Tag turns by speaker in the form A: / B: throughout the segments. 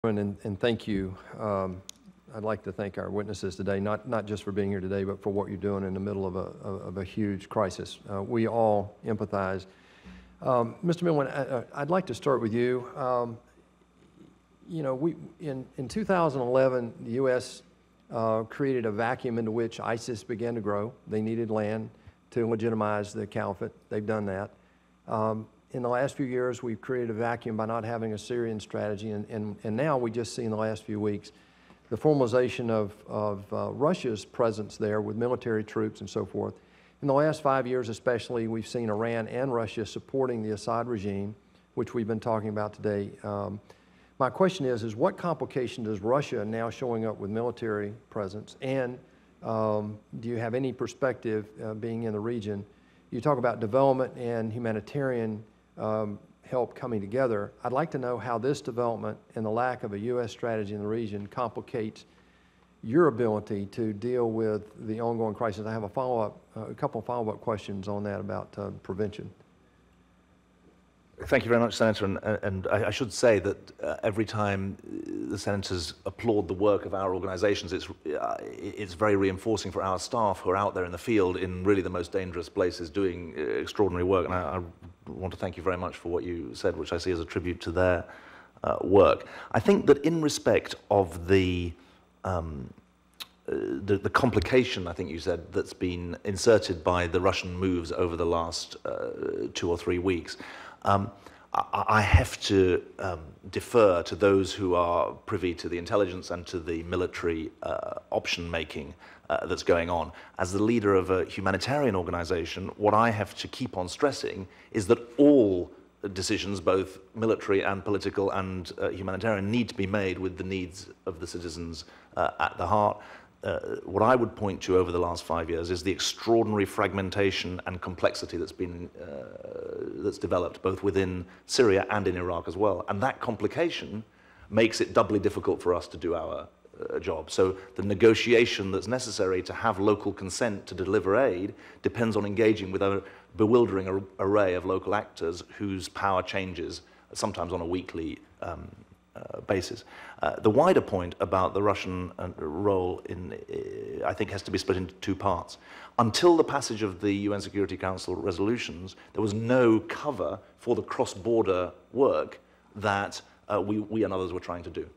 A: And thank you. I'd like to thank our witnesses today, not just for being here today, but for what you're doing in the middle of a huge crisis. We all empathize. Mr. Milman, I'd like to start with you. You know, in 2011, the U.S. Created a vacuum into which ISIS began to grow. They needed land to legitimize the caliphate. They've done that. In the last few years, we've created a vacuum by not having a Syrian strategy, and now we just see in the last few weeks the formalization of Russia's presence there with military troops and so forth. In the last 5 years especially, we've seen Iran and Russia supporting the Assad regime, which we've been talking about today. My question is what complication does Russia now showing up with military presence, and do you have any perspective being in the region? You talk about development and humanitarian help coming together. I'd like to know how this development and the lack of a U.S. strategy in the region complicates your ability to deal with the ongoing crisis. I have a couple of follow-up questions on that about prevention.
B: Thank you very much, Senator. And I should say that every time the senators applaud the work of our organizations, it's very reinforcing for our staff who are out there in the field in really the most dangerous places doing extraordinary work. And I want to thank you very much for what you said, which I see as a tribute to their work. I think that in respect of the complication, I think you said, that's been inserted by the Russian moves over the last 2 or 3 weeks, I have to defer to those who are privy to the intelligence and to the military option making that's going on. As the leader of a humanitarian organization, what I have to keep on stressing is that all decisions, both military and political and humanitarian, need to be made with the needs of the citizens at the heart. What I would point to over the last 5 years is the extraordinary fragmentation and complexity that's been that's developed both within Syria and in Iraq as well. And that complication makes it doubly difficult for us to do our job. So the negotiation that's necessary to have local consent to deliver aid depends on engaging with a bewildering array of local actors whose power changes sometimes on a weekly basis. The wider point about the Russian role I think has to be split into 2 parts. Until the passage of the UN Security Council resolutions, there was no cover for the cross-border work that we and others were trying to do.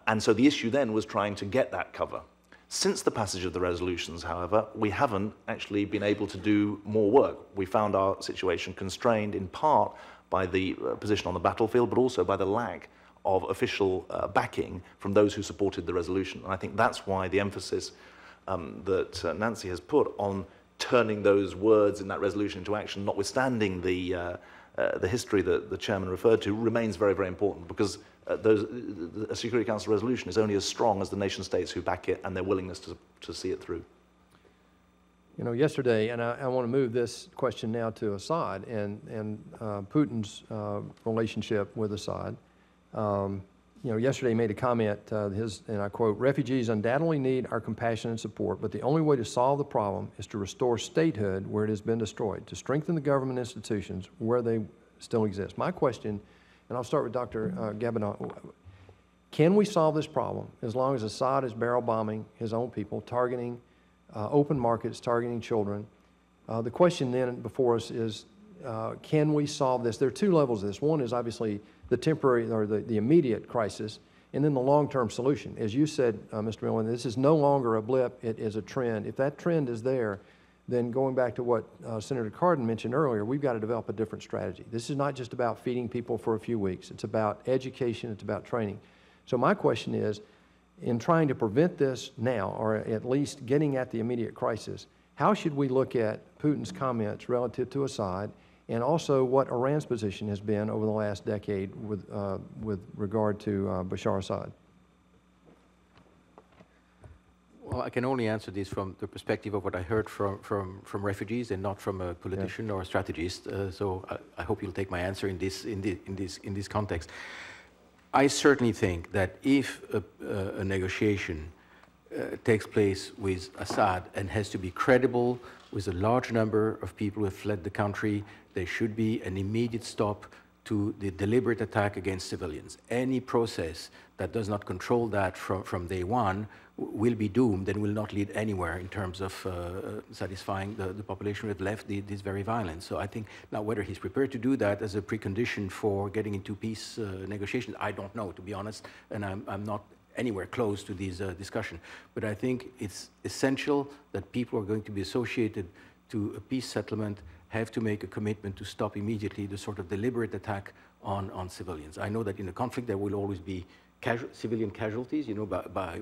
B: And so the issue then was trying to get that cover. Since the passage of the resolutions, however, we haven't actually been able to do more work. We found our situation constrained in part by the position on the battlefield, but also by the lack of official backing from those who supported the resolution. And I think that's why the emphasis that Nancy has put on turning those words in that resolution into action, notwithstanding the history that the chairman referred to, remains very, very important, because a Security Council resolution is only as strong as the nation states who back it and their willingness to see it through.
A: You know, yesterday, and I want to move this question now to Assad and Putin's relationship with Assad. You know, yesterday he made a comment, and I quote, "Refugees undoubtedly need our compassion and support, but the only way to solve the problem is to restore statehood where it has been destroyed, to strengthen the government institutions where they still exist." My question, and I'll start with Dr. Gabbana, can we solve this problem as long as Assad is barrel bombing his own people, targeting open markets, targeting children? The question then before us is, can we solve this? There are 2 levels of this. One is obviously the temporary or the immediate crisis, and then the long-term solution. As you said, Mr. Milman, this is no longer a blip, it is a trend. If that trend is there, then going back to what Senator Cardin mentioned earlier, we've got to develop a different strategy. This is not just about feeding people for a few weeks. It's about education, it's about training. So my question is, in trying to prevent this now, or at least getting at the immediate crisis, how should we look at Putin's comments relative to Assad, and also what Iran's position has been over the last decade with regard to Bashar Assad?
C: Well, I can only answer this from the perspective of what I heard from refugees and not from a politician or a strategist. So I hope you'll take my answer in this context. I certainly think that if a negotiation takes place with Assad and has to be credible with a large number of people who have fled the country, there should be an immediate stop to the deliberate attack against civilians. Any process that does not control that from day one will be doomed and will not lead anywhere in terms of satisfying the population we've left this very violence. So I think now whether he's prepared to do that as a precondition for getting into peace negotiations, I don't know, to be honest, and I'm not anywhere close to these discussion. But I think it's essential that people who are going to be associated to a peace settlement have to make a commitment to stop immediately the sort of deliberate attack on civilians. I know that in a conflict there will always be civilian casualties, you know, by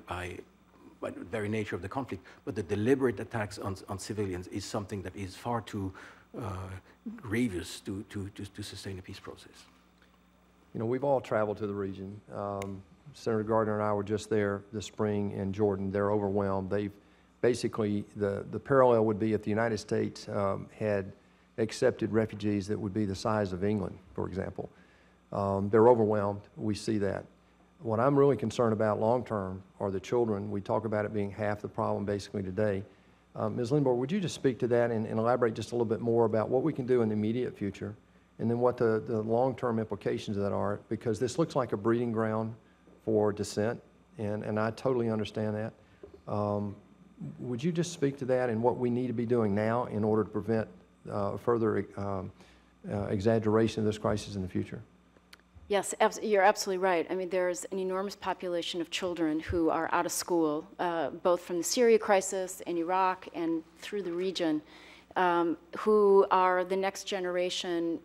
C: the very nature of the conflict, but the deliberate attacks on civilians is something that is far too grievous to sustain a peace process.
A: You know, we've all traveled to the region. Senator Gardner and I were just there this spring in Jordan. They're overwhelmed. They've basically, the parallel would be if the United States had accepted refugees that would be the size of England, for example. They're overwhelmed. We see that. What I'm really concerned about long-term are the children. We talk about it being half the problem basically today. Ms. Lindborg, would you just speak to that and elaborate just a little bit more about what we can do in the immediate future and then what the long-term implications of that are? Because this looks like a breeding ground for dissent, and I totally understand that. Would you just speak to that and what we need to be doing now in order to prevent further exaggeration of this crisis in the future?
D: Yes, you're absolutely right. I mean, there's an enormous population of children who are out of school, both from the Syria crisis in Iraq and through the region, who are the next generation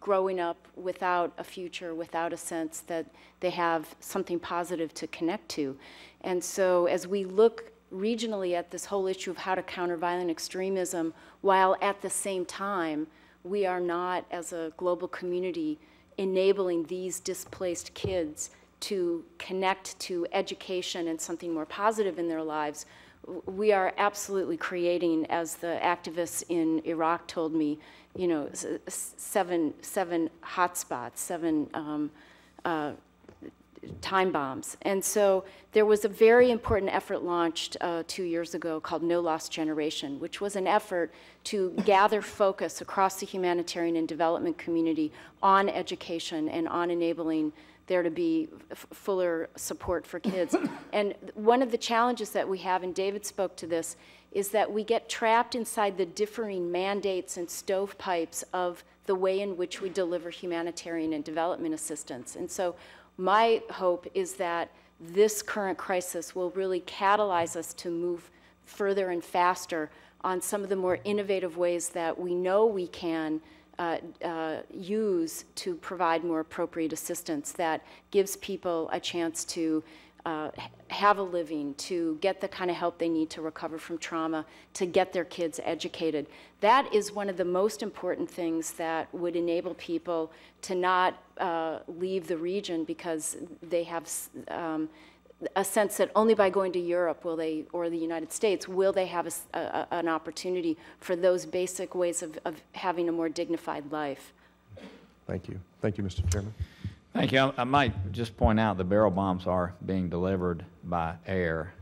D: growing up without a future, without a sense that they have something positive to connect to. And so as we look regionally at this whole issue of how to counter violent extremism, while at the same time, we are not, as a global community, enabling these displaced kids to connect to education and something more positive in their lives, we are absolutely creating, as the activists in Iraq told me, you know, seven hotspots, seven time bombs. And so there was a very important effort launched 2 years ago called No Lost Generation, which was an effort to gather focus across the humanitarian and development community on education and on enabling there to be fuller support for kids. And one of the challenges that we have, and David spoke to this, is that we get trapped inside the differing mandates and stovepipes of the way in which we deliver humanitarian and development assistance. And so my hope is that this current crisis will really catalyze us to move further and faster on some of the more innovative ways that we know we can use to provide more appropriate assistance that gives people a chance to have a living, to get the kind of help they need to recover from trauma, to get their kids educated. That is one of the most important things that would enable people to not leave the region because they have a sense that only by going to Europe will they, or the United States, will they have an opportunity for those basic ways of having a more dignified life.
A: Thank you. Thank you, Mr. Chairman.
E: Thank you. I might just point out the barrel bombs are being delivered by air,